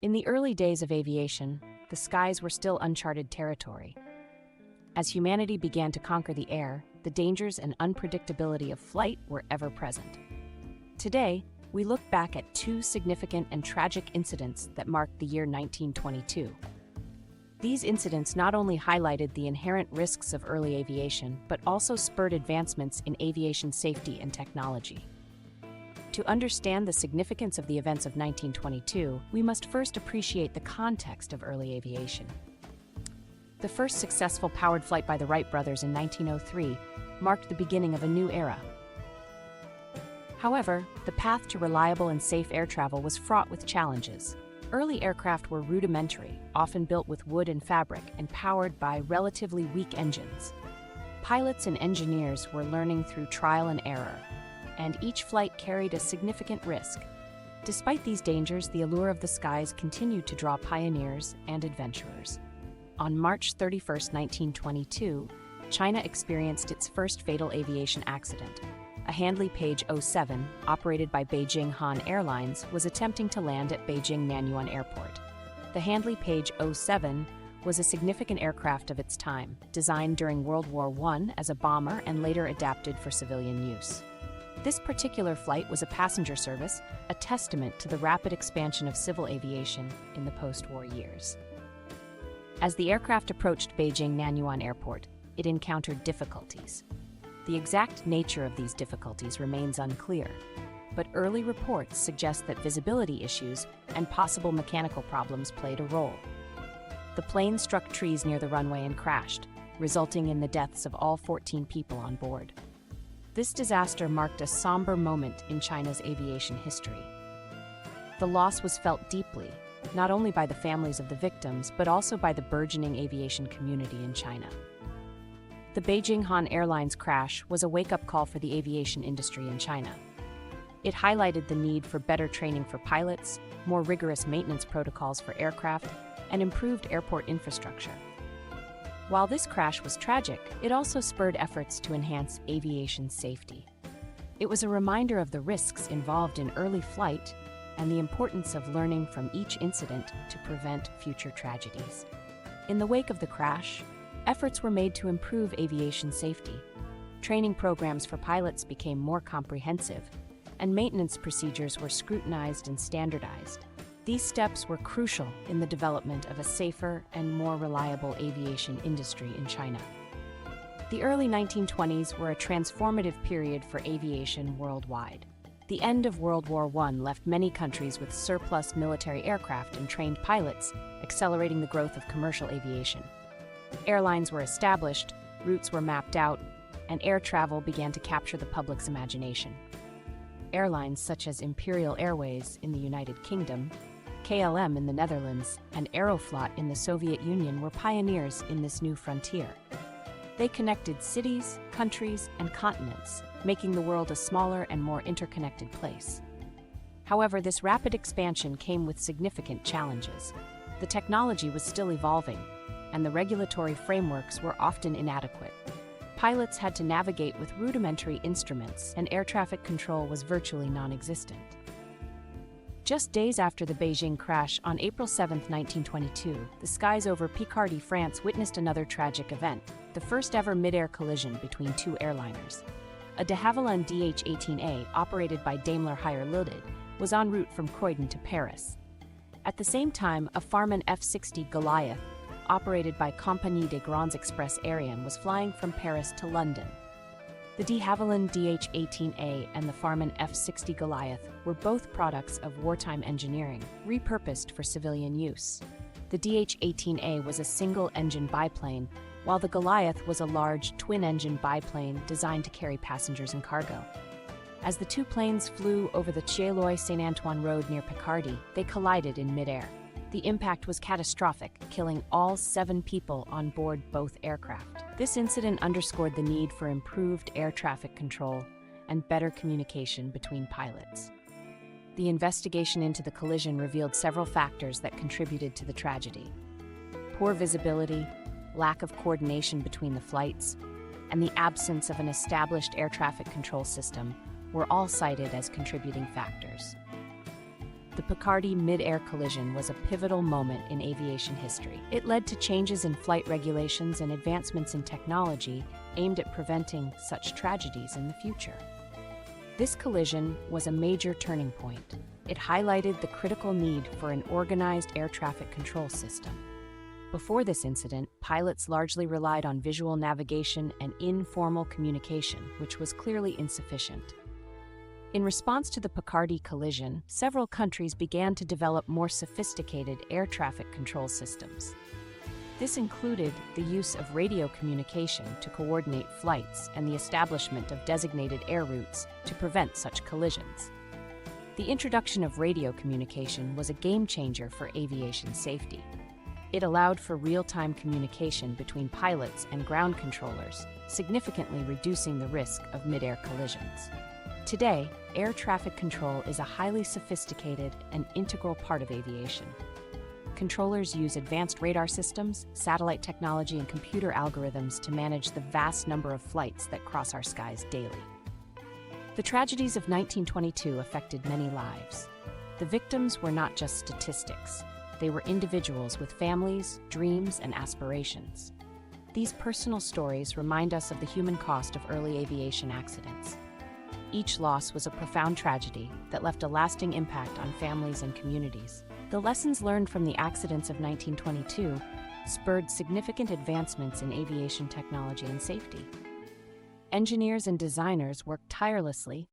In the early days of aviation, the skies were still uncharted territory. As humanity began to conquer the air, the dangers and unpredictability of flight were ever present. Today, we look back at two significant and tragic incidents that marked the year 1922. These incidents not only highlighted the inherent risks of early aviation, but also spurred advancements in aviation safety and technology. To understand the significance of the events of 1922, we must first appreciate the context of early aviation. The first successful powered flight by the Wright brothers in 1903 marked the beginning of a new era. However, the path to reliable and safe air travel was fraught with challenges. Early aircraft were rudimentary, often built with wood and fabric, and powered by relatively weak engines. Pilots and engineers were learning through trial and error, and each flight carried a significant risk. Despite these dangers, the allure of the skies continued to draw pioneers and adventurers. On March 31, 1922, China experienced its first fatal aviation accident. A Handley Page 07, operated by Beijing-Han Airlines, was attempting to land at Beijing-Han Airport. The Handley Page 07 was a significant aircraft of its time, designed during World War I as a bomber and later adapted for civilian use. This particular flight was a passenger service, a testament to the rapid expansion of civil aviation in the post-war years. As the aircraft approached Beijing-Han Airport, it encountered difficulties. The exact nature of these difficulties remains unclear, but early reports suggest that visibility issues and possible mechanical problems played a role. The plane struck trees near the runway and crashed, resulting in the deaths of all 14 people on board. This disaster marked a somber moment in China's aviation history. The loss was felt deeply, not only by the families of the victims, but also by the burgeoning aviation community in China. The Beijing-Han Airlines crash was a wake-up call for the aviation industry in China. It highlighted the need for better training for pilots, more rigorous maintenance protocols for aircraft, and improved airport infrastructure. While this crash was tragic, it also spurred efforts to enhance aviation safety. It was a reminder of the risks involved in early flight and the importance of learning from each incident to prevent future tragedies. In the wake of the crash, efforts were made to improve aviation safety. Training programs for pilots became more comprehensive, and maintenance procedures were scrutinized and standardized. These steps were crucial in the development of a safer and more reliable aviation industry in China. The early 1920s were a transformative period for aviation worldwide. The end of World War I left many countries with surplus military aircraft and trained pilots, accelerating the growth of commercial aviation. Airlines were established, routes were mapped out, and air travel began to capture the public's imagination. Airlines such as Imperial Airways in the United Kingdom, KLM in the Netherlands, and Aeroflot in the Soviet Union were pioneers in this new frontier. They connected cities, countries, and continents, making the world a smaller and more interconnected place. However, this rapid expansion came with significant challenges. The technology was still evolving, and the regulatory frameworks were often inadequate. Pilots had to navigate with rudimentary instruments, and air traffic control was virtually non-existent. Just days after the Beijing crash on April 7, 1922, the skies over Picardie, France witnessed another tragic event, the first ever mid-air collision between two airliners. A de Havilland DH-18A, operated by Daimler Higher Limited, was en route from Croydon to Paris. At the same time, a Farman F-60 Goliath, operated by Compagnie des Grands Express Aériens, was flying from Paris to London. The de Havilland DH-18A and the Farman F-60 Goliath were both products of wartime engineering, repurposed for civilian use. The DH-18A was a single-engine biplane, while the Goliath was a large, twin-engine biplane designed to carry passengers and cargo. As the two planes flew over the Chaillot-Saint-Antoine Road near Picardie, they collided in midair. The impact was catastrophic, killing all 7 people on board both aircraft. This incident underscored the need for improved air traffic control and better communication between pilots. The investigation into the collision revealed several factors that contributed to the tragedy. Poor visibility, lack of coordination between the flights, and the absence of an established air traffic control system were all cited as contributing factors. The Picardie mid-air collision was a pivotal moment in aviation history. It led to changes in flight regulations and advancements in technology aimed at preventing such tragedies in the future. This collision was a major turning point. It highlighted the critical need for an organized air traffic control system. Before this incident, pilots largely relied on visual navigation and informal communication, which was clearly insufficient. In response to the Picardie collision, several countries began to develop more sophisticated air traffic control systems. This included the use of radio communication to coordinate flights and the establishment of designated air routes to prevent such collisions. The introduction of radio communication was a game-changer for aviation safety. It allowed for real-time communication between pilots and ground controllers, significantly reducing the risk of mid-air collisions. Today, air traffic control is a highly sophisticated and integral part of aviation. Controllers use advanced radar systems, satellite technology, and computer algorithms to manage the vast number of flights that cross our skies daily. The tragedies of 1922 affected many lives. The victims were not just statistics. They were individuals with families, dreams, and aspirations. These personal stories remind us of the human cost of early aviation accidents. Each loss was a profound tragedy that left a lasting impact on families and communities. The lessons learned from the accidents of 1922 spurred significant advancements in aviation technology and safety. Engineers and designers worked tirelessly